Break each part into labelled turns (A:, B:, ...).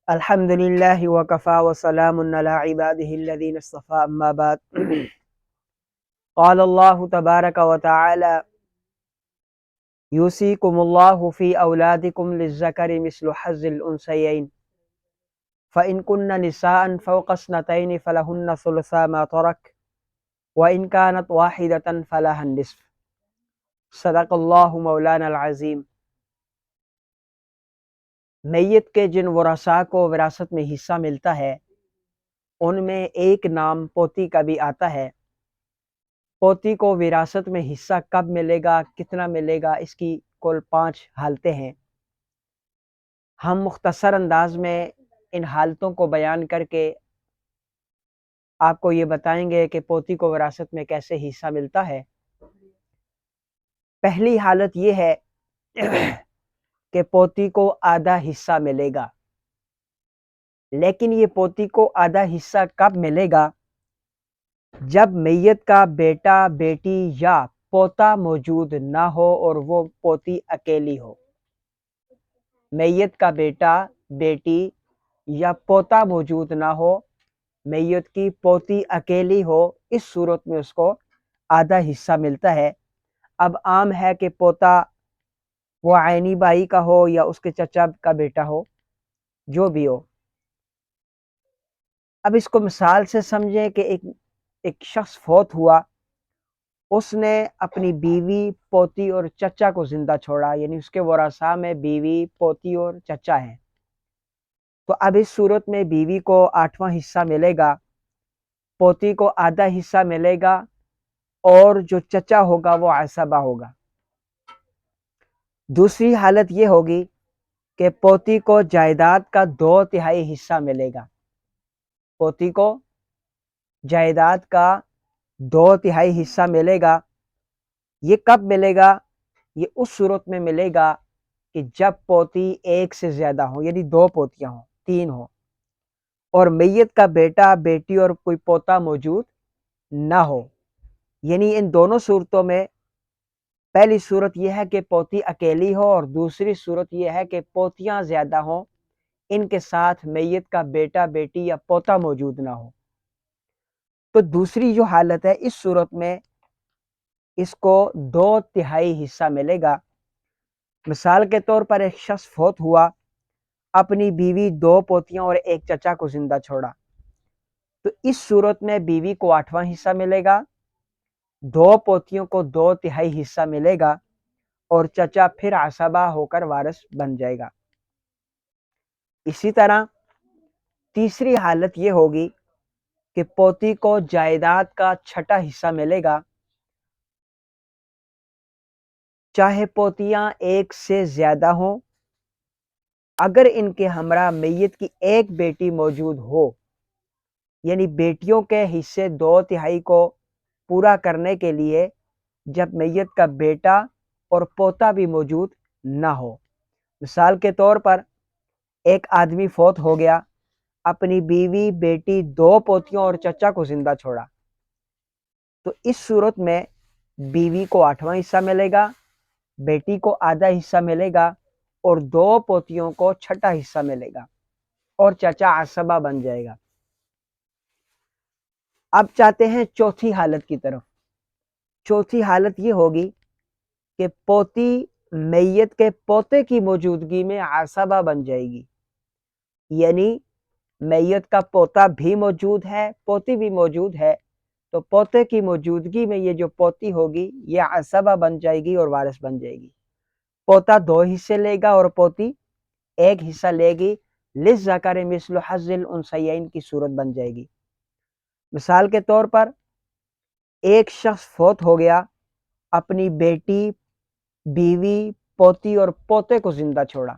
A: الحمد لله وكفى وسلام على عباده الذين اصطفى أما بعد قال الله تبارك وتعالى يوصيكم الله في أولادكم للذكر مثل حظ الأنثيين فإن كن نساء فوق اثنتين فلهن ثلثا ما ترك وإن كانت واحدة فلها النصف صدق اللہ مولانا العظیم۔ میت کے جن ورثاء کو وراثت میں حصہ ملتا ہے ان میں ایک نام پوتی کا بھی آتا ہے۔ پوتی کو وراثت میں حصہ کب ملے گا، کتنا ملے گا، اس کی کل 5 حالتیں ہیں۔ ہم مختصر انداز میں ان حالتوں کو بیان کر کے آپ کو یہ بتائیں گے کہ پوتی کو وراثت میں کیسے حصہ ملتا ہے۔ پہلی حالت یہ ہے کہ پوتی کو آدھا حصہ ملے گا، لیکن یہ پوتی کو آدھا حصہ کب ملے گا؟ جب میت کا بیٹا، بیٹی یا پوتا موجود نہ ہو اور وہ پوتی اکیلی ہو۔ میت کا بیٹا، بیٹی یا پوتا موجود نہ ہو، میت کی پوتی اکیلی ہو، اس صورت میں اس کو آدھا حصہ ملتا ہے۔ اب عام ہے کہ پوتا وہ عینی بھائی کا ہو یا اس کے چچا کا بیٹا ہو، جو بھی ہو۔ اب اس کو مثال سے سمجھیں کہ ایک شخص فوت ہوا، اس نے اپنی بیوی، پوتی اور چچا کو زندہ چھوڑا، یعنی اس کے ورثاء میں بیوی، پوتی اور چچا ہیں۔ تو اب اس صورت میں بیوی کو 8واں حصہ ملے گا، پوتی کو آدھا حصہ ملے گا، اور جو چچا ہوگا وہ عصبہ ہوگا۔ دوسری حالت یہ ہوگی کہ پوتی کو جائیداد کا 2/3 حصہ ملے گا۔ پوتی کو جائیداد کا 2/3 حصہ ملے گا۔ یہ کب ملے گا؟ یہ اس صورت میں ملے گا کہ جب پوتی ایک سے زیادہ ہوں، یعنی 2 پوتیاں ہوں، 3 ہوں، اور میت کا بیٹا، بیٹی اور کوئی پوتا موجود نہ ہو۔ یعنی ان دونوں صورتوں میں پہلی صورت یہ ہے کہ پوتی اکیلی ہو، اور دوسری صورت یہ ہے کہ پوتیاں زیادہ ہوں، ان کے ساتھ میت کا بیٹا، بیٹی یا پوتا موجود نہ ہو۔ تو دوسری جو حالت ہے، اس صورت میں اس کو 2/3 حصہ ملے گا۔ مثال کے طور پر ایک شخص فوت ہوا، اپنی بیوی، 2 پوتیاں اور ایک چچا کو زندہ چھوڑا، تو اس صورت میں بیوی کو 8واں حصہ ملے گا، 2 پوتیوں کو 2/3 حصہ ملے گا، اور چچا پھر عصبہ ہو کر وارث بن جائے گا۔ اسی طرح تیسری حالت یہ ہوگی کہ پوتی کو جائیداد کا 6واں حصہ ملے گا، چاہے پوتیاں ایک سے زیادہ ہوں، اگر ان کے ہمراہ میت کی ایک بیٹی موجود ہو، یعنی بیٹیوں کے حصے 2/3 کو پورا کرنے کے لیے جب میت کا بیٹا اور پوتا بھی موجود نہ ہو۔ مثال کے طور پر ایک آدمی فوت ہو گیا، اپنی بیوی، بیٹی، 2 پوتیوں اور چچا کو زندہ چھوڑا، تو اس صورت میں بیوی کو 8واں حصہ ملے گا، بیٹی کو آدھا حصہ ملے گا، اور 2 پوتیوں کو 6واں حصہ ملے گا، اور چچا عصبہ بن جائے گا۔ اب چاہتے ہیں چوتھی حالت کی طرف۔ چوتھی حالت یہ ہوگی کہ پوتی میت کے پوتے کی موجودگی میں عصبہ بن جائے گی، یعنی میت کا پوتا بھی موجود ہے، پوتی بھی موجود ہے، تو پوتے کی موجودگی میں یہ جو پوتی ہوگی یہ عصبہ بن جائے گی اور وارث بن جائے گی۔ پوتا 2 حصے لے گا اور پوتی 1 حصہ لے گی، للذکر مثل حظ الانثیین کی صورت بن جائے گی۔ مثال کے طور پر ایک شخص فوت ہو گیا، اپنی بیٹی، بیوی، پوتی اور پوتے کو زندہ چھوڑا،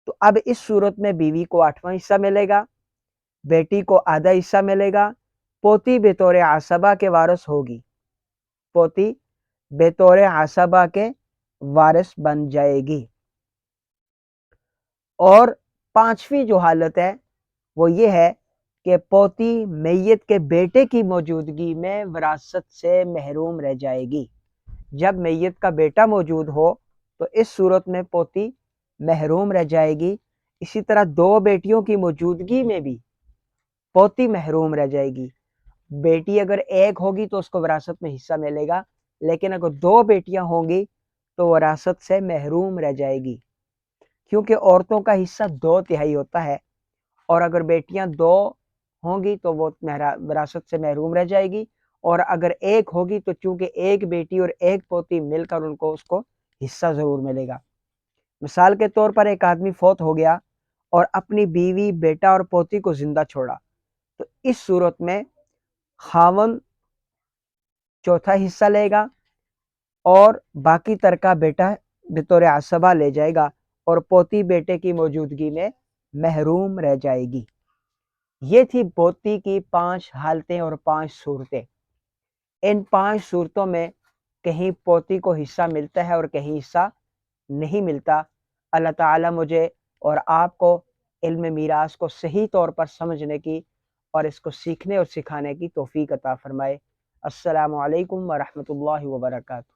A: تو اب اس صورت میں بیوی کو 8واں حصہ ملے گا، بیٹی کو آدھا حصہ ملے گا، پوتی بطور عصبہ کے وارث ہوگی، پوتی بطور عصبہ کے وارث بن جائے گی۔ اور 5ویں جو حالت ہے وہ یہ ہے کہ پوتی میت کے بیٹے کی موجودگی میں وراثت سے محروم رہ جائے گی۔ جب میت کا بیٹا موجود ہو تو اس صورت میں پوتی محروم رہ جائے گی، اسی طرح دو بیٹیوں کی موجودگی میں بھی پوتی محروم رہ جائے گی. بیٹی اگر ایک ہوگی تو اس کو وراثت میں حصہ ملے گا، لیکن اگر دو بیٹیاں ہوں گی تو وراثت سے محروم رہ جائے گی، کیونکہ عورتوں کا حصہ 2/3 ہوتا ہے، اور اگر بیٹیاں 2 ہوں گی تو وہ وراثت سے محروم رہ جائے گی، اور اگر ایک ہوگی تو چونکہ ایک بیٹی اور ایک پوتی مل کر اس کو حصہ ضرور ملے گا. مثال کے طور پر ایک آدمی فوت ہو گیا اور اپنی بیوی، بیٹا اور پوتی کو زندہ چھوڑا، تو اس صورت میں خاوند چوتھا حصہ لے گا اور باقی ترکہ بیٹا بطور عصبہ لے جائے گا، اور پوتی بیٹے کی موجودگی میں محروم رہ جائے گی. یہ تھی پوتی کی 5 حالتیں اور 5 صورتیں. ان 5 صورتوں میں کہیں پوتی کو حصہ ملتا ہے اور کہیں حصہ نہیں ملتا. اللہ تعالیٰ مجھے اور آپ کو علم میراث کو صحیح طور پر سمجھنے کی اور اس کو سیکھنے اور سکھانے کی توفیق عطا فرمائے. السلام علیکم ورحمۃ اللہ وبرکاتہ.